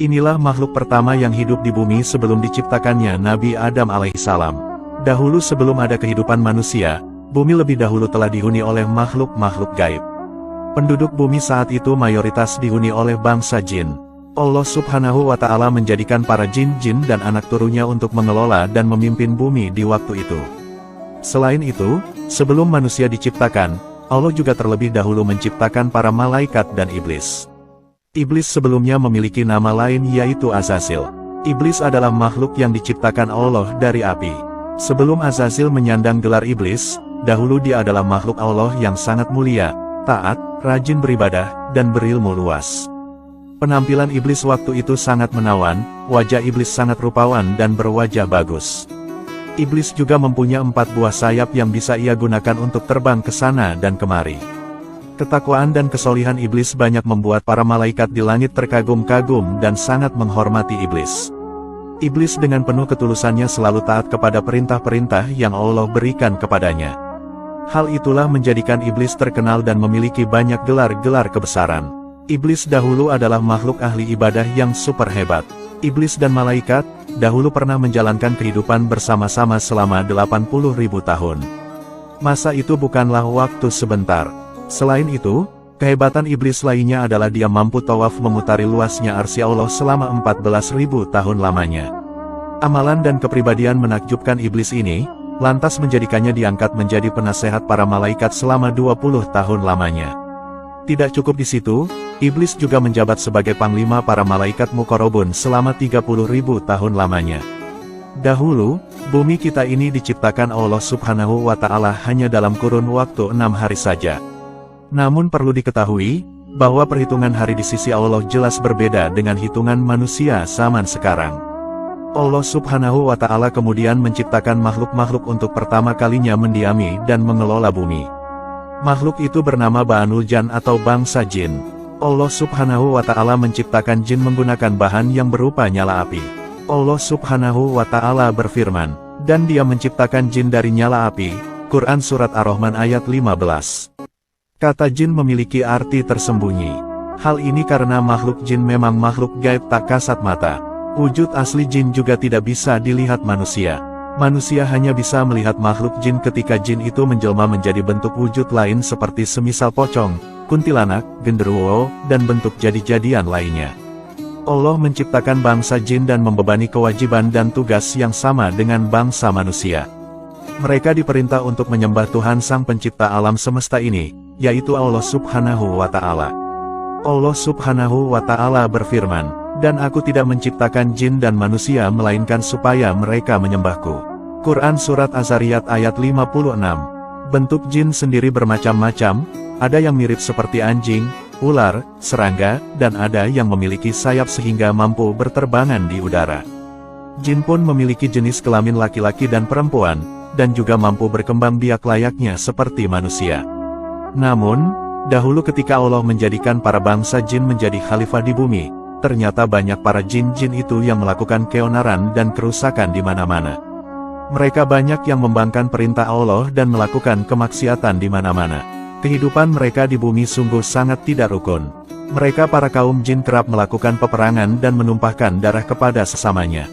Inilah makhluk pertama yang hidup di bumi sebelum diciptakannya Nabi Adam alaihissalam. Dahulu sebelum ada kehidupan manusia, bumi lebih dahulu telah dihuni oleh makhluk-makhluk gaib. Penduduk bumi saat itu mayoritas dihuni oleh bangsa jin. Allah Subhanahu wa Ta'ala menjadikan para jin-jin dan anak turunnya untuk mengelola dan memimpin bumi di waktu itu. Selain itu, sebelum manusia diciptakan, Allah juga terlebih dahulu menciptakan para malaikat dan iblis. Iblis sebelumnya memiliki nama lain yaitu Azazil. Iblis adalah makhluk yang diciptakan Allah dari api. Sebelum Azazil menyandang gelar iblis, dahulu dia adalah makhluk Allah yang sangat mulia, taat, rajin beribadah, dan berilmu luas. Penampilan iblis waktu itu sangat menawan, wajah iblis sangat rupawan dan berwajah bagus. Iblis juga mempunyai 4 buah sayap yang bisa ia gunakan untuk terbang ke sana dan kemari. Ketakwaan dan kesolihan iblis banyak membuat para malaikat di langit terkagum-kagum dan sangat menghormati iblis. Iblis dengan penuh ketulusannya selalu taat kepada perintah-perintah yang Allah berikan kepadanya. Hal itulah menjadikan iblis terkenal dan memiliki banyak gelar-gelar kebesaran. Iblis dahulu adalah makhluk ahli ibadah yang super hebat. Iblis dan malaikat dahulu pernah menjalankan kehidupan bersama-sama selama 80.000 tahun. Masa itu bukanlah waktu sebentar. Selain itu, kehebatan iblis lainnya adalah dia mampu tawaf memutari luasnya arsy Allah selama 14.000 tahun lamanya. Amalan dan kepribadian menakjubkan iblis ini, lantas menjadikannya diangkat menjadi penasehat para malaikat selama 20 tahun lamanya. Tidak cukup di situ, iblis juga menjabat sebagai panglima para malaikat muqarrabun selama 30.000 tahun lamanya. Dahulu, bumi kita ini diciptakan Allah Subhanahu wa Ta'ala hanya dalam kurun waktu 6 hari saja. Namun perlu diketahui, bahwa perhitungan hari di sisi Allah jelas berbeda dengan hitungan manusia zaman sekarang. Allah Subhanahu wa Ta'ala kemudian menciptakan makhluk-makhluk untuk pertama kalinya mendiami dan mengelola bumi. Makhluk itu bernama Ba'anul Jan atau bangsa jin. Allah Subhanahu wa Ta'ala menciptakan jin menggunakan bahan yang berupa nyala api. Allah Subhanahu wa Ta'ala berfirman, dan dia menciptakan jin dari nyala api. Quran Surat Ar-Rahman ayat 15. Kata jin memiliki arti tersembunyi. Hal ini karena makhluk jin memang makhluk gaib tak kasat mata. Wujud asli jin juga tidak bisa dilihat manusia. Manusia hanya bisa melihat makhluk jin ketika jin itu menjelma menjadi bentuk wujud lain seperti semisal pocong, kuntilanak, genderuwo, dan bentuk jadi-jadian lainnya. Allah menciptakan bangsa jin dan membebani kewajiban dan tugas yang sama dengan bangsa manusia. Mereka diperintah untuk menyembah Tuhan Sang Pencipta alam semesta ini, yaitu Allah Subhanahu wa Ta'ala. Allah Subhanahu wa Ta'ala berfirman, dan aku tidak menciptakan jin dan manusia melainkan supaya mereka menyembahku. Quran Surat Az-Zariyat ayat 56. Bentuk jin sendiri bermacam-macam, ada yang mirip seperti anjing, ular, serangga, dan ada yang memiliki sayap sehingga mampu berterbangan di udara. Jin pun memiliki jenis kelamin laki-laki dan perempuan, dan juga mampu berkembang biak layaknya seperti manusia. Namun, dahulu ketika Allah menjadikan para bangsa jin menjadi khalifah di bumi, ternyata banyak para jin-jin itu yang melakukan keonaran dan kerusakan di mana-mana. Mereka banyak yang membangkang perintah Allah dan melakukan kemaksiatan di mana-mana. Kehidupan mereka di bumi sungguh sangat tidak rukun. Mereka para kaum jin kerap melakukan peperangan dan menumpahkan darah kepada sesamanya.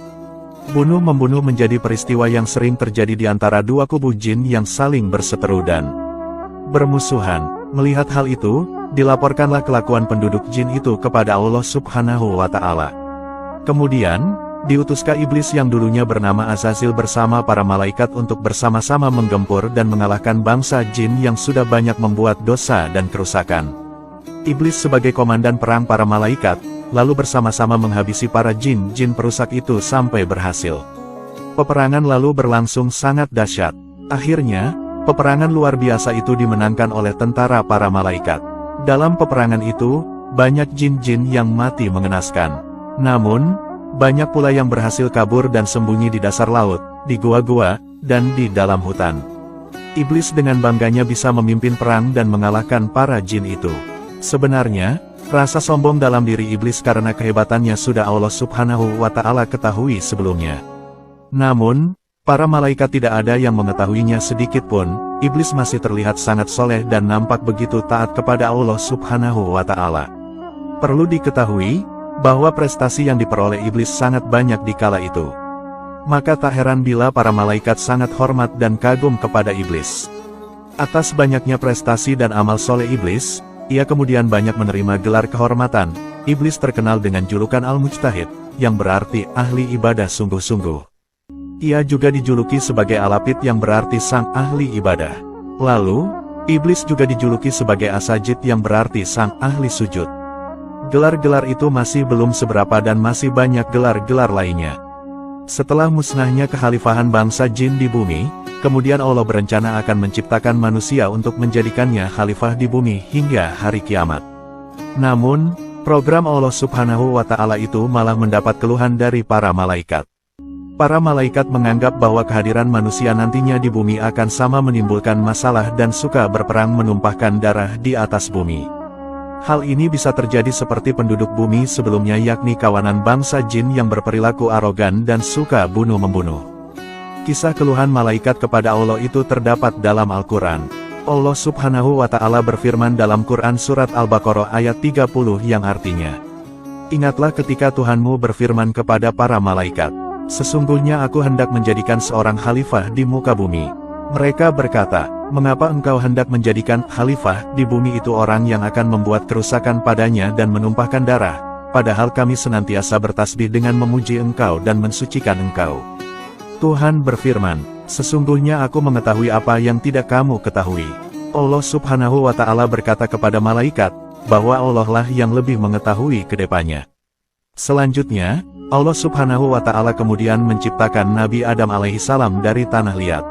Bunuh-membunuh menjadi peristiwa yang sering terjadi di antara dua kubu jin yang saling berseteru dan bermusuhan. Melihat hal itu, dilaporkanlah kelakuan penduduk jin itu kepada Allah Subhanahu wa Ta'ala. Kemudian, diutuskah iblis yang dulunya bernama Azazil bersama para malaikat untuk bersama-sama menggempur dan mengalahkan bangsa jin yang sudah banyak membuat dosa dan kerusakan. Iblis sebagai komandan perang para malaikat, lalu bersama-sama menghabisi para jin-jin perusak itu sampai berhasil. Peperangan lalu berlangsung sangat dahsyat. Akhirnya, peperangan luar biasa itu dimenangkan oleh tentara para malaikat. Dalam peperangan itu, banyak jin-jin yang mati mengenaskan. Namun, banyak pula yang berhasil kabur dan sembunyi di dasar laut, di gua-gua, dan di dalam hutan. Iblis dengan bangganya bisa memimpin perang dan mengalahkan para jin itu. Sebenarnya, rasa sombong dalam diri iblis karena kehebatannya sudah Allah Subhanahu wa Ta'ala ketahui sebelumnya. Namun, para malaikat tidak ada yang mengetahuinya sedikit pun. Iblis masih terlihat sangat soleh dan nampak begitu taat kepada Allah Subhanahu wa Ta'ala. Perlu diketahui, bahwa prestasi yang diperoleh iblis sangat banyak di kala itu. Maka tak heran bila para malaikat sangat hormat dan kagum kepada iblis. Atas banyaknya prestasi dan amal soleh iblis, ia kemudian banyak menerima gelar kehormatan. Iblis terkenal dengan julukan Al-Mujtahid, yang berarti ahli ibadah sungguh-sungguh. Ia juga dijuluki sebagai Al-Apid yang berarti sang ahli ibadah. Lalu, iblis juga dijuluki sebagai As-Sajid yang berarti sang ahli sujud. Gelar-gelar itu masih belum seberapa dan masih banyak gelar-gelar lainnya. Setelah musnahnya kekhalifahan bangsa jin di bumi, kemudian Allah berencana akan menciptakan manusia untuk menjadikannya khalifah di bumi hingga hari kiamat. Namun, program Allah Subhanahu wa Ta'ala itu malah mendapat keluhan dari para malaikat. Para malaikat menganggap bahwa kehadiran manusia nantinya di bumi akan sama menimbulkan masalah dan suka berperang menumpahkan darah di atas bumi. Hal ini bisa terjadi seperti penduduk bumi sebelumnya, yakni kawanan bangsa jin yang berperilaku arogan dan suka bunuh-membunuh. Kisah keluhan malaikat kepada Allah itu terdapat dalam Al-Quran. Allah Subhanahu wa Ta'ala berfirman dalam Quran Surat Al-Baqarah ayat 30 yang artinya, "Ingatlah ketika Tuhanmu berfirman kepada para malaikat, sesungguhnya aku hendak menjadikan seorang khalifah di muka bumi. Mereka berkata, mengapa engkau hendak menjadikan khalifah di bumi itu orang yang akan membuat kerusakan padanya dan menumpahkan darah, padahal kami senantiasa bertasbih dengan memuji engkau dan mensucikan engkau." Tuhan berfirman, "Sesungguhnya aku mengetahui apa yang tidak kamu ketahui." Allah Subhanahu wa Ta'ala berkata kepada malaikat, bahwa Allah lah yang lebih mengetahui kedepannya. Selanjutnya, Allah Subhanahu wa Ta'ala kemudian menciptakan Nabi Adam alaihissalam dari tanah liat.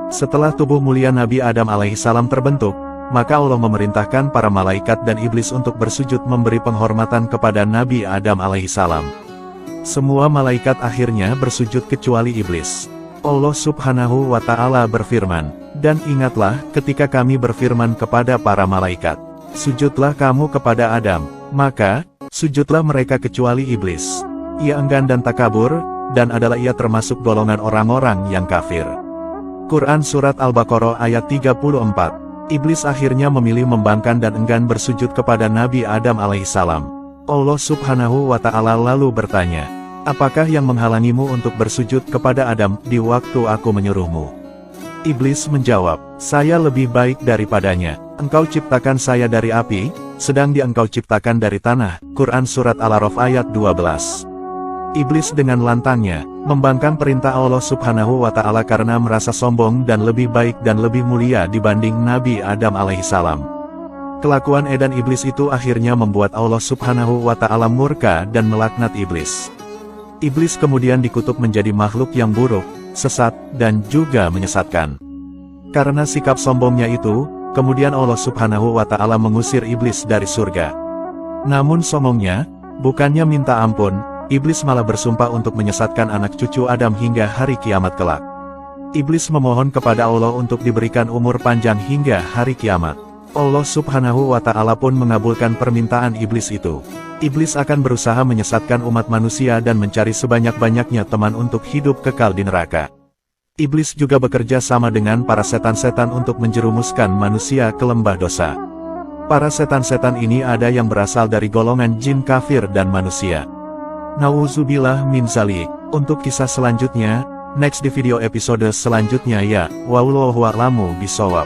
Setelah tubuh mulia Nabi Adam alaihissalam terbentuk, maka Allah memerintahkan para malaikat dan iblis untuk bersujud memberi penghormatan kepada Nabi Adam alaihissalam. Semua malaikat akhirnya bersujud kecuali iblis. Allah Subhanahu wa Ta'ala berfirman, "Dan ingatlah ketika kami berfirman kepada para malaikat, sujudlah kamu kepada Adam, maka sujudlah mereka kecuali iblis. Ia enggan dan takabur, dan adalah ia termasuk golongan orang-orang yang kafir." Quran Surat Al-Baqarah ayat 34. Iblis akhirnya memilih membangkang dan enggan bersujud kepada Nabi Adam alaihissalam. Allah Subhanahu wa Ta'ala lalu bertanya, "Apakah yang menghalangimu untuk bersujud kepada Adam di waktu aku menyuruhmu?" Iblis menjawab, "Saya lebih baik daripadanya. Engkau ciptakan saya dari api, sedang dia engkau ciptakan dari tanah." Quran Surat Al-A'raf ayat 12. Iblis dengan lantangnya membangkang perintah Allah Subhanahu wa Ta'ala karena merasa sombong dan lebih baik dan lebih mulia dibanding Nabi Adam alaihissalam. Kelakuan edan iblis itu akhirnya membuat Allah Subhanahu wa Ta'ala murka dan melaknat iblis. Iblis kemudian dikutuk menjadi makhluk yang buruk, sesat, dan juga menyesatkan. Karena sikap sombongnya itu, kemudian Allah Subhanahu wa Ta'ala mengusir iblis dari surga. Namun sombongnya, bukannya minta ampun, iblis malah bersumpah untuk menyesatkan anak cucu Adam hingga hari kiamat kelak. Iblis memohon kepada Allah untuk diberikan umur panjang hingga hari kiamat. Allah Subhanahu wa Ta'ala pun mengabulkan permintaan iblis itu. Iblis akan berusaha menyesatkan umat manusia dan mencari sebanyak-banyaknya teman untuk hidup kekal di neraka. Iblis juga bekerja sama dengan para setan-setan untuk menjerumuskan manusia ke lembah dosa. Para setan-setan ini ada yang berasal dari golongan jin kafir dan manusia. Nauzubillah min zalik. Untuk kisah selanjutnya, next di video episode selanjutnya ya. Wallahu a'lamu bishawab.